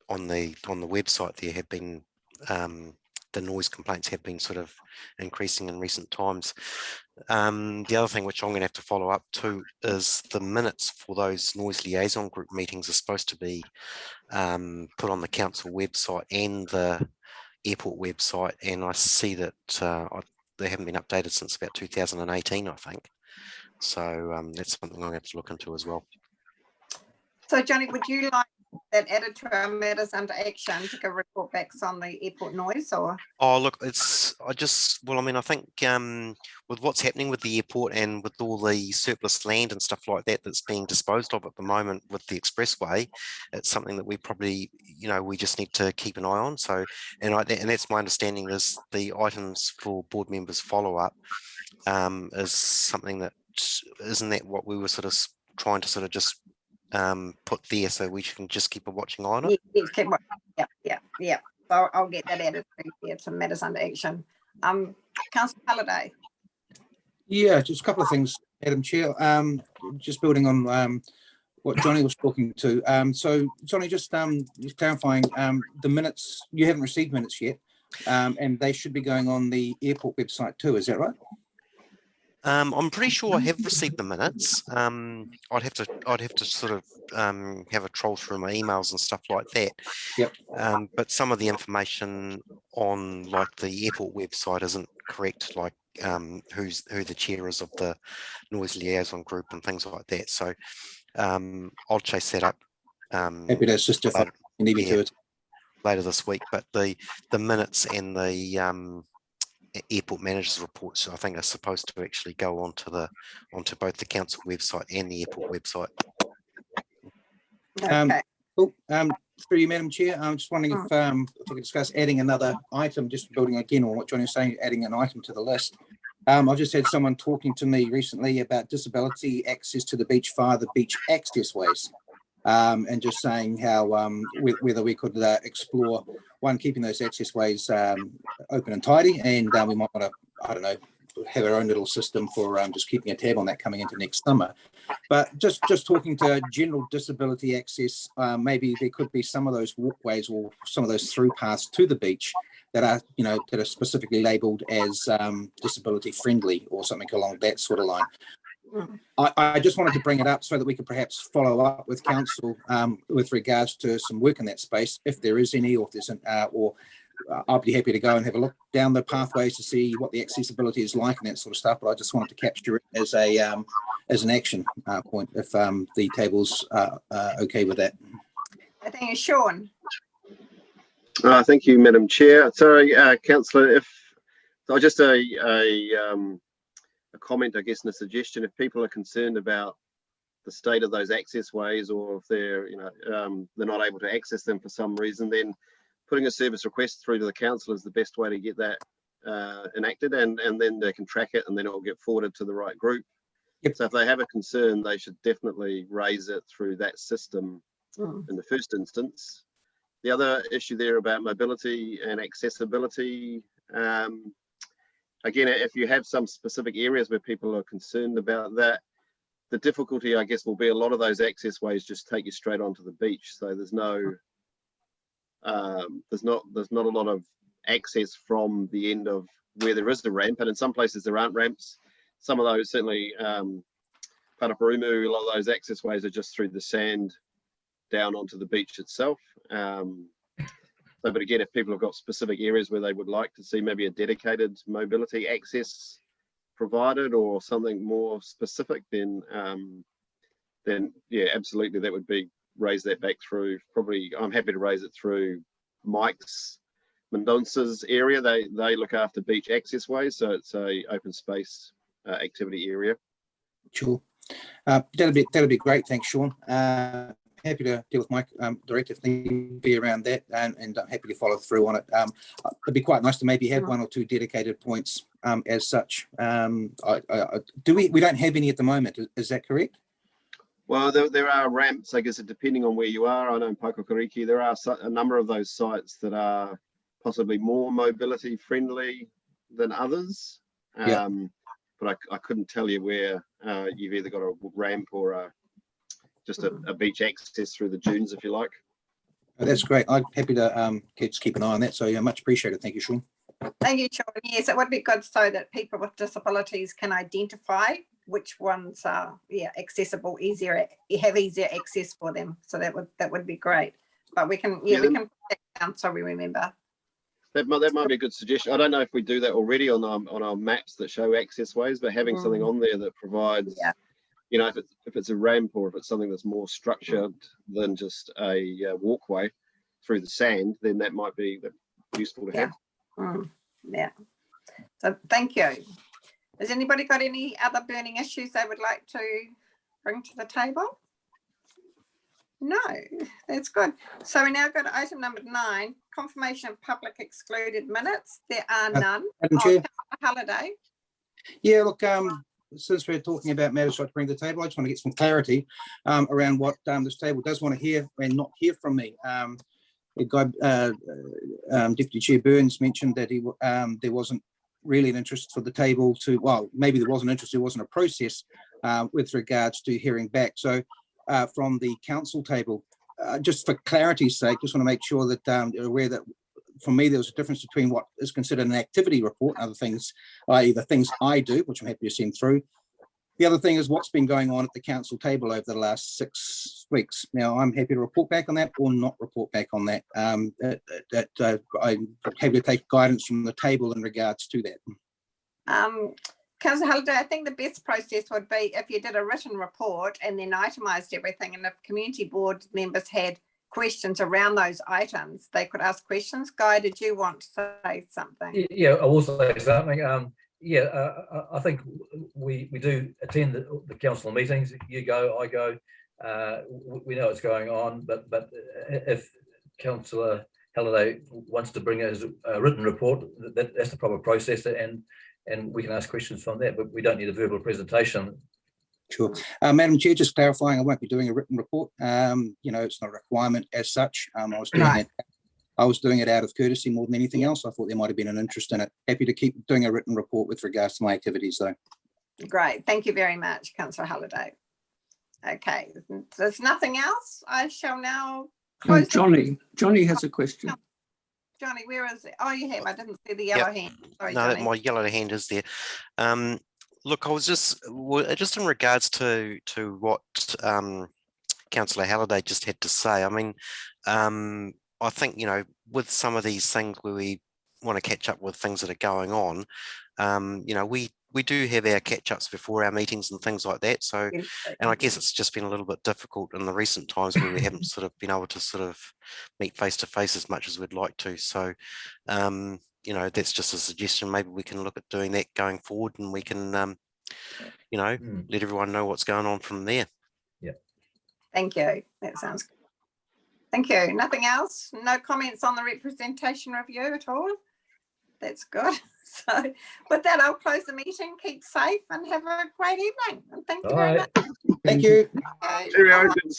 on the website there have been the noise complaints have been sort of increasing in recent times. The other thing which I'm going to have to follow up to is the minutes for those noise liaison group meetings are supposed to be put on the council website and the airport website, and I see that they haven't been updated since about 2018, I think. So that's something I'm going to have to look into as well. So Johnny, would you like that added to our matters under action to give report backs on the airport noise, or? Oh, look, I think with what's happening with the airport and with all the surplus land and stuff like that that's being disposed of at the moment with the expressway, it's something that we probably, you know, we just need to keep an eye on. So, and that's my understanding is the items for board members follow up is something that, isn't that what we were sort of trying to sort of just put there so we can just keep a watching eye on it? Yeah. So I'll get that added to matters under action. Councillor Halliday. Yeah, just a couple of things, Madam Chair. Just building on what Johnny was talking to. So Johnny, just clarifying, the minutes, you haven't received minutes yet, and they should be going on the airport website too, is that right? I'm pretty sure I have received the minutes. I'd have to sort of have a troll through my emails and stuff like that. Yep. But some of the information on like the airport website isn't correct, like who the chair is of the noise liaison group and things like that. So I'll chase that up. Happy to assist if I need me to it later this week. But the minutes and the airport managers reports, I think, are supposed to actually go onto both the council website and the airport website. Okay. Cool. Through you, Madam Chair, I'm just wondering if we could discuss adding another item, just building again on what Johnny was saying, adding an item to the list. I've just had someone talking to me recently about disability access to the beach via the beach access ways, and just saying how whether we could explore keeping those access ways open and tidy, and we might want to, I don't know, have our own little system for just keeping a tab on that coming into next summer. But just talking to general disability access, maybe there could be some of those walkways or some of those through paths to the beach that are, you know, that are specifically labelled as disability friendly or something along that sort of line. I just wanted to bring it up so that we could perhaps follow up with council with regards to some work in that space, if there is any, or if there's an, or I'll be happy to go and have a look down the pathways to see what the accessibility is like and that sort of stuff. But I just wanted to capture it as an action point if the table's okay with that. I think it's Sean. Thank you, Madam Chair. Sorry, Councillor, if just a comment, I guess, and a suggestion. If people are concerned about the state of those access ways, or if they're, you know, they're not able to access them for some reason, then putting a service request through to the council is the best way to get that enacted, and then they can track it, and then it will get forwarded to the right group. Yep. So if they have a concern, they should definitely raise it through that system in the first instance. The other issue there about mobility and accessibility, again, if you have some specific areas where people are concerned about that, the difficulty, I guess, will be a lot of those access ways just take you straight onto the beach. So there's no, there's not a lot of access from the end of where there is the ramp, and in some places there aren't ramps. Some of those, certainly Paraparaumu, a lot of those access ways are just through the sand down onto the beach itself. But again, if people have got specific areas where they would like to see maybe a dedicated mobility access provided or something more specific, then yeah, absolutely, that would be raise that back through. Probably, I'm happy to raise it through Mike's Mendonca's area. They look after beach access ways, so it's a open space activity area. Sure. That'll be great. Thanks, Sean. Happy to deal with Mike direct if need be around that, and I'm happy to follow through on it. It'd be quite nice to maybe have 1 or 2 dedicated points as such. We don't have any at the moment. Is that correct? Well, there are ramps, I guess, depending on where you are. I know in Pakokariki, there are a number of those sites that are possibly more mobility friendly than others. Yeah. But I couldn't tell you where you've either got a ramp or just a beach access through the dunes, if you like. That's great. I'm happy to keep an eye on that. So yeah, much appreciated. Thank you, Sean. Thank you, Sean. Yes, it would be good so that people with disabilities can identify which ones are accessible, have easier access for them. So that would be great. But we can we can put that down so we remember. That might be a good suggestion. I don't know if we do that already on our maps that show access ways, but having something on there that provides, you know, if it's a ramp or if it's something that's more structured than just a walkway through the sand, then that might be useful to have. Yeah. So thank you. Has anybody got any other burning issues they would like to bring to the table? No, that's good. So we now go to item number 9, confirmation of public excluded minutes. There are none. Madam Chair. Holiday. Yeah, look, since we're talking about matters like to bring to the table, I just want to get some clarity around what this table does want to hear and not hear from me. The guy, Deputy Chair Burns mentioned that there wasn't really an interest for the table to, well, maybe there was an interest, there wasn't a process with regards to hearing back. So from the council table, just for clarity's sake, just want to make sure that you're aware that for me, there was a difference between what is considered an activity report and other things, i.e. the things I do, which I'm happy to send through. The other thing is what's been going on at the council table over the last 6 weeks. Now, I'm happy to report back on that or not report back on that. I'm happy to take guidance from the table in regards to that. Councillor Halliday, I think the best process would be if you did a written report and then itemised everything, and if community board members had questions around those items, they could ask questions. Guy, did you want to say something? Yeah, I will say something. I think we do attend the council meetings. You go, I go. We know what's going on, but if Councillor Halliday wants to bring us a written report, that's the proper process, and we can ask questions from that, but we don't need a verbal presentation. Sure. Madam Chair, just clarifying, I won't be doing a written report. You know, it's not a requirement as such. I was doing it out of courtesy more than anything else. I thought there might have been an interest in it. Happy to keep doing a written report with regards to my activities, though. Great. Thank you very much, Councillor Halliday. Okay, there's nothing else. I shall now close. Johnny has a question. Johnny, where is it? Oh, you have. I didn't see the yellow hand. Sorry, no, Johnny. my yellow hand is there. Look, I was just in regards to what Councillor Halliday just had to say. I mean, I think, you know, with some of these things where we want to catch up with things that are going on, you know, we do have our catch-ups before our meetings and things like that. So, and I guess it's just been a little bit difficult in the recent times where we haven't sort of been able to sort of meet face-to-face as much as we'd like to. So, you know, that's just a suggestion. Maybe we can look at doing that going forward, and we can, you know, let everyone know what's going on from there. Yeah. Thank you. That sounds good. Thank you. Nothing else? No comments on the representation review at all? That's good. So with that, I'll close the meeting. Keep safe and have a great evening. And thank you very much. Thank you. Okay. Cheerio. Good to see you.